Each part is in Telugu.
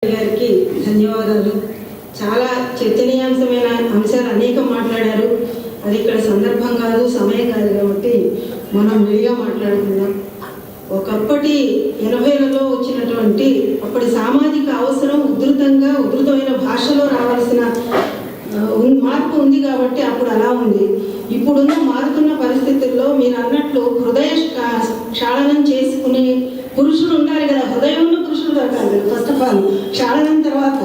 గారికి ధన్యవాదాలు. చాలా చర్చనీయాంశమైన అంశాలు అనేకం మాట్లాడారు. అది ఇక్కడ సందర్భం కాదు, సమయం కాదు కాబట్టి మనం విడిగా మాట్లాడుకుందాం. ఒకప్పటి 80లలో వచ్చినటువంటి అప్పటి సామాజిక అవసరం ఉధృతమైన భాషలో రావాల్సిన మార్పు ఉంది కాబట్టి అప్పుడు అలా ఉంది. ఇప్పుడున్న మారుతున్న పరిస్థితుల్లో మీరు అన్నట్లు హృదయ క్షాళనం చేసుకునే పురుషులు ఉండాలి కదా. హృదయం ఉన్న పురుషులు దొరకాలి ఫస్ట్ ఆఫ్ ఆల్, క్షాళనం తర్వాత.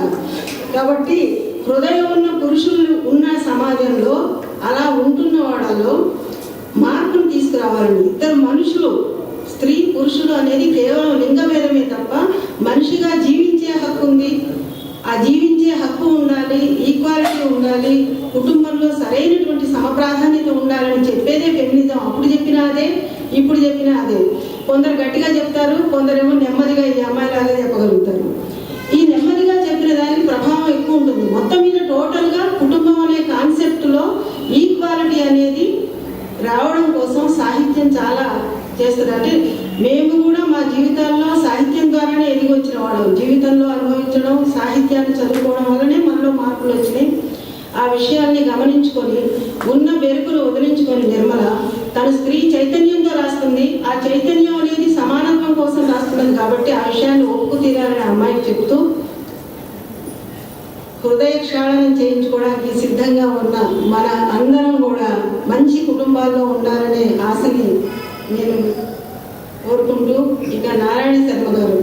కాబట్టి హృదయం ఉన్న పురుషులు ఉన్న సమాజంలో అలా ఉంటున్న వాళ్ళలో మార్పును తీసుకురావాలని, ఇద్దరు మనుషులు స్త్రీ పురుషులు అనేది కేవలం లింగభేదమే తప్ప మనిషిగా జీవించే హక్కు ఉంది. ఆ జీవించే హక్కు ఉండాలి, ఈక్వాలిటీ ఉండాలి, కుటుంబంలో సరైనటువంటి సమప్రాధాన్యత ఉండాలని చెప్పేదే ఫెమినిజం. అప్పుడు చెప్పినా అదే, ఇప్పుడు చెప్పినా అదే. కొందరు గట్టిగా చెప్తారు, కొందరేమో నెమ్మదిగా ఈ అమ్మాయిలాగా చెప్పగలుగుతారు. ఈ నెమ్మదిగా చెప్పిన దానికి ప్రభావం ఎక్కువ ఉంటుంది. మొత్తం మీద టోటల్గా కుటుంబం అనే కాన్సెప్ట్లో ఈక్వాలిటీ అనేది రావడం కోసం సాహిత్యం చాలా చేస్తుంది. అంటే మేము కూడా మా జీవితాల్లో సాహిత్యం ద్వారానే ఎదిగి వచ్చిన వాళ్ళం. జీవితంలో అనుభవించడం, సాహిత్యాన్ని చదువుకోవడం వల్లనే మనలో మార్పులు వచ్చినాయి. ఆ విషయాల్ని గమనించుకొని ఉన్న బెరుకును వదిలించుకొని నిర్మల తన స్త్రీ చైతన్యంతో రాస్తుంది. ఆ చైతన్యం అనేది సమానత్వం కోసం రాస్తున్నది కాబట్టి ఆ విషయాన్ని ఒప్పుకు తీరాలని అమ్మాయికి చెప్తూ హృదయ క్షాళనం చేయించుకోవడానికి సిద్ధంగా ఉన్న మన అందరం కూడా మంచి కుటుంబాల్లో ఉండాలనే ఆశని నేను కోరుకుంటూ ఇక నారాయణ శర్మ గారు